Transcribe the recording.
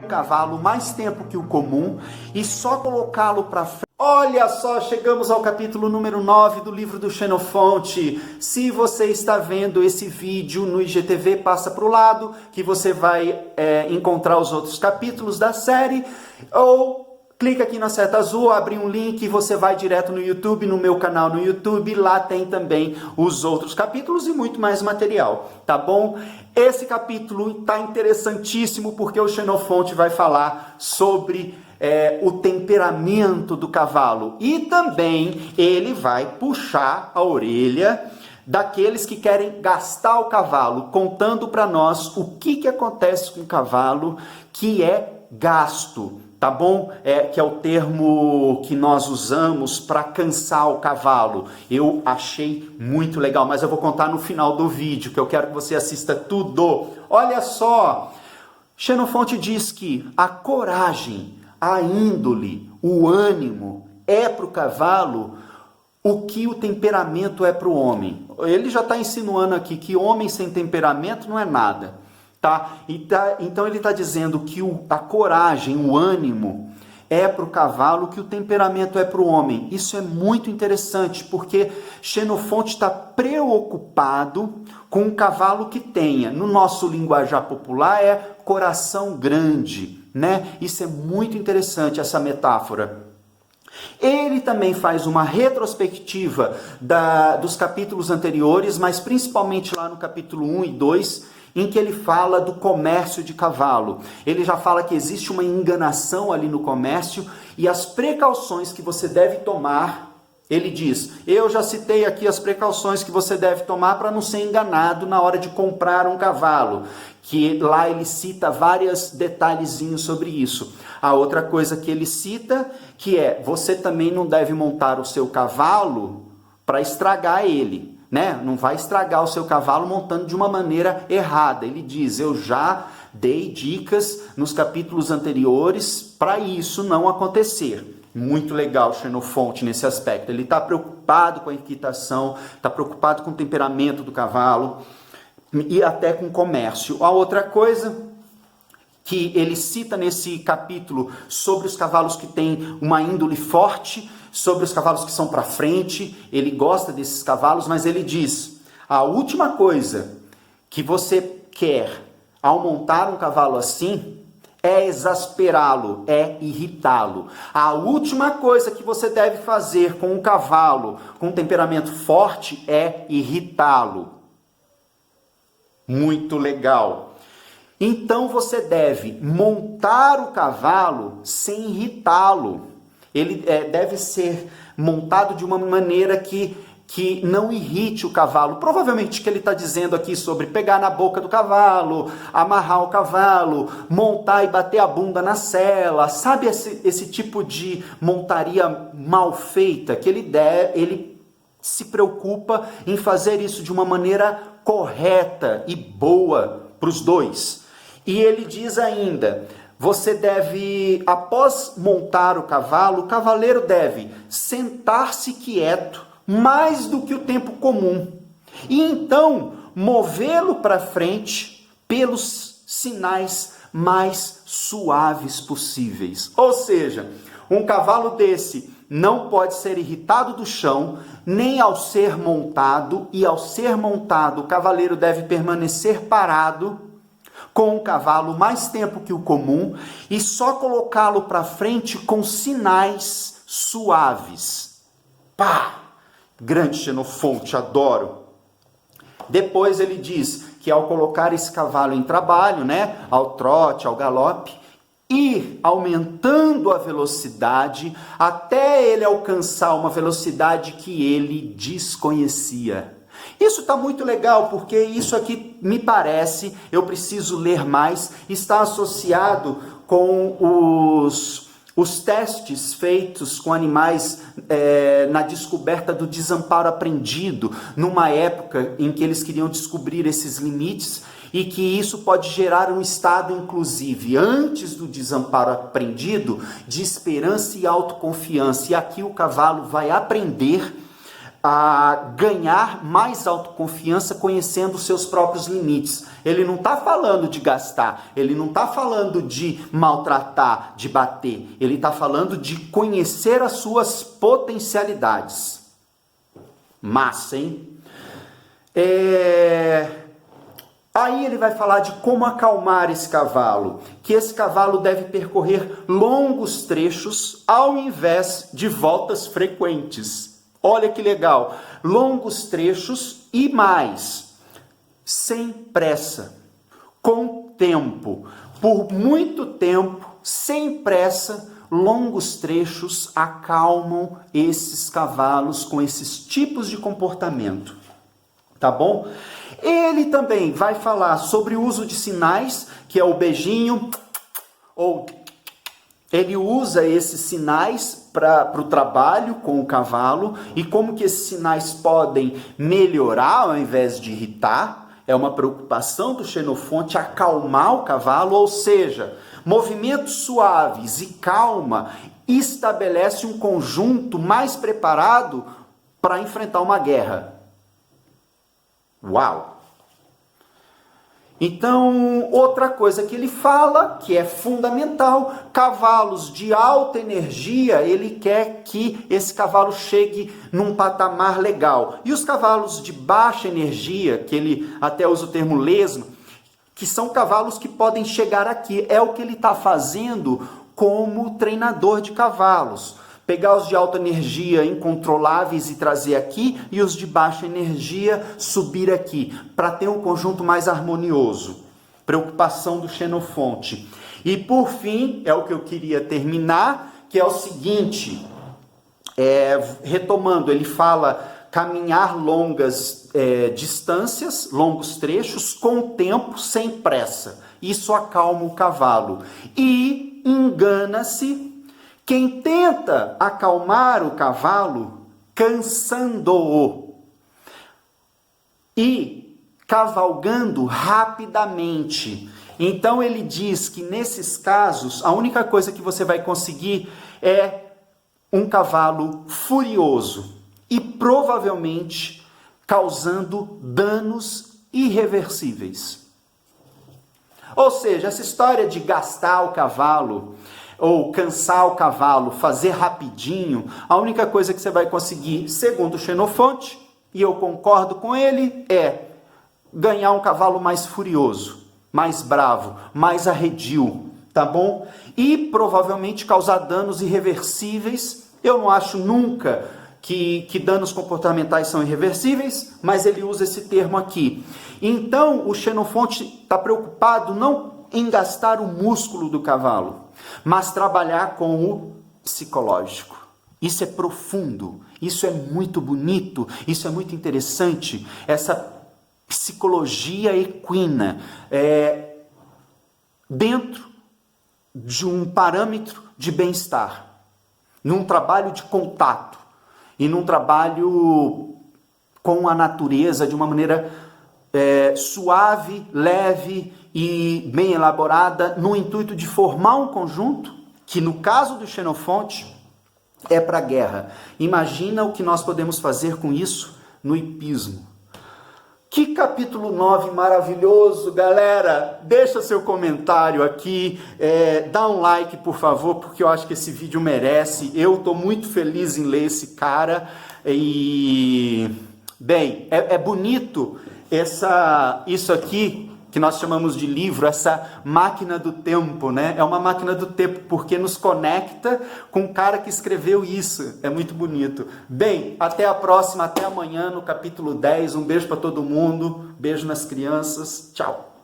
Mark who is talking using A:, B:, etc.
A: Cavalo mais tempo que o comum e só colocá-lo para frente. Olha só, chegamos ao capítulo número 9 do livro do Xenofonte. Se você está vendo esse vídeo no IGTV, passa para o lado que você vai encontrar os outros capítulos da série, ou clica aqui na seta azul, abre um link e você vai direto no YouTube, no meu canal no YouTube. Lá tem também os outros capítulos e muito mais material, tá bom? Esse capítulo está interessantíssimo porque o Xenofonte vai falar sobre o temperamento do cavalo. E também ele vai puxar a orelha daqueles que querem gastar o cavalo, contando para nós o que acontece com o cavalo que é gasto. Tá bom? Que é o termo que nós usamos para cansar o cavalo. Eu achei muito legal, mas eu vou contar no final do vídeo, que eu quero que você assista tudo. Olha só, Xenofonte diz que a coragem, a índole, o ânimo é para o cavalo o que o temperamento é para o homem. Ele já está insinuando aqui que homem sem temperamento não é nada. Então ele está dizendo que a coragem, o ânimo é para o cavalo, que o temperamento é para o homem. Isso é muito interessante, porque Xenofonte está preocupado com um cavalo que tenha, no nosso linguajar popular, coração grande, né? Isso é muito interessante, essa metáfora. Ele também faz uma retrospectiva dos capítulos anteriores, mas principalmente lá no capítulo 1 e 2, em que ele fala do comércio de cavalo. Ele já fala que existe uma enganação ali no comércio e as precauções que você deve tomar. Ele diz, eu já citei aqui as precauções que você deve tomar para não ser enganado na hora de comprar um cavalo, que lá ele cita vários detalhezinhos sobre isso. A outra coisa que ele cita, que você também não deve montar o seu cavalo para estragar ele. Né? Não vai estragar o seu cavalo montando de uma maneira errada. Ele diz, eu já dei dicas nos capítulos anteriores para isso não acontecer. Muito legal Xenofonte nesse aspecto. Ele está preocupado com a equitação, está preocupado com o temperamento do cavalo e até com o comércio. A outra coisa que ele cita nesse capítulo sobre os cavalos que têm uma índole forte, sobre os cavalos que são para frente, ele gosta desses cavalos, mas ele diz, a última coisa que você quer ao montar um cavalo assim é exasperá-lo, é irritá-lo. A última coisa que você deve fazer com um cavalo com um temperamento forte é irritá-lo. Muito legal. Então você deve montar o cavalo sem irritá-lo. Ele deve ser montado de uma maneira que não irrite o cavalo. Provavelmente que ele está dizendo aqui sobre pegar na boca do cavalo, amarrar o cavalo, montar e bater a bunda na sela. Sabe esse tipo de montaria mal feita? Que ele se preocupa em fazer isso de uma maneira correta e boa para os dois. E ele diz ainda, você deve, após montar o cavaleiro deve sentar-se quieto mais do que o tempo comum, e então movê-lo para frente pelos sinais mais suaves possíveis. Ou seja, um cavalo desse não pode ser irritado do chão, nem ao ser montado, e ao ser montado o cavaleiro deve permanecer parado com o cavalo mais tempo que o comum e só colocá-lo para frente com sinais suaves. Pá! Grande Xenofonte, adoro. Depois ele diz que ao colocar esse cavalo em trabalho, né, ao trote, ao galope, ir aumentando a velocidade até ele alcançar uma velocidade que ele desconhecia. Isso está muito legal, porque isso aqui me parece, eu preciso ler mais, está associado com os testes feitos com animais na descoberta do desamparo aprendido, numa época em que eles queriam descobrir esses limites, e que isso pode gerar um estado, inclusive, antes do desamparo aprendido, de esperança e autoconfiança. E aqui o cavalo vai aprender a ganhar mais autoconfiança conhecendo seus próprios limites. Ele não está falando de gastar, ele não está falando de maltratar, de bater. Ele está falando de conhecer as suas potencialidades. Massa, hein? Aí ele vai falar de como acalmar esse cavalo, que esse cavalo deve percorrer longos trechos ao invés de voltas frequentes. Olha que legal, longos trechos e mais, sem pressa, com tempo, por muito tempo, sem pressa, longos trechos acalmam esses cavalos com esses tipos de comportamento, tá bom? Ele também vai falar sobre o uso de sinais, que é o beijinho, ou ele usa esses sinais para o trabalho com o cavalo e como que esses sinais podem melhorar ao invés de irritar. É uma preocupação do Xenofonte acalmar o cavalo, ou seja, movimentos suaves e calma estabelece um conjunto mais preparado para enfrentar uma guerra. Uau! Então, outra coisa que ele fala, que é fundamental, cavalos de alta energia, ele quer que esse cavalo chegue num patamar legal. E os cavalos de baixa energia, que ele até usa o termo lesma, que são cavalos que podem chegar aqui. É o que ele está fazendo como treinador de cavalos. Pegar os de alta energia incontroláveis e trazer aqui, e os de baixa energia subir aqui, para ter um conjunto mais harmonioso. Preocupação do Xenofonte. E por fim, é o que eu queria terminar, que é o seguinte, retomando, ele fala caminhar longas distâncias, longos trechos, com tempo, sem pressa. Isso acalma o cavalo. E engana-se quem tenta acalmar o cavalo, cansando-o e cavalgando rapidamente. Então ele diz que nesses casos, a única coisa que você vai conseguir é um cavalo furioso e provavelmente causando danos irreversíveis. Ou seja, essa história de gastar o cavalo ou cansar o cavalo, fazer rapidinho, a única coisa que você vai conseguir, segundo o Xenofonte, e eu concordo com ele, é ganhar um cavalo mais furioso, mais bravo, mais arredio, tá bom? E provavelmente causar danos irreversíveis. Eu não acho nunca que danos comportamentais são irreversíveis, mas ele usa esse termo aqui. Então, o Xenofonte está preocupado não em gastar o músculo do cavalo, mas trabalhar com o psicológico. Isso é profundo, isso é muito bonito, isso é muito interessante. Essa psicologia equina, dentro de um parâmetro de bem-estar, num trabalho de contato e num trabalho com a natureza de uma maneira suave, leve e bem elaborada, no intuito de formar um conjunto que, no caso do Xenofonte, é para a guerra. Imagina o que nós podemos fazer com isso no hipismo. Que capítulo 9 maravilhoso, galera! Deixa seu comentário aqui, dá um like, por favor, porque eu acho que esse vídeo merece. Eu estou muito feliz em ler esse cara e... Bem, é bonito isso aqui, que nós chamamos de livro, essa máquina do tempo, né? É uma máquina do tempo, porque nos conecta com o cara que escreveu isso. É muito bonito. Bem, até a próxima, até amanhã no capítulo 10. Um beijo para todo mundo, beijo nas crianças, tchau!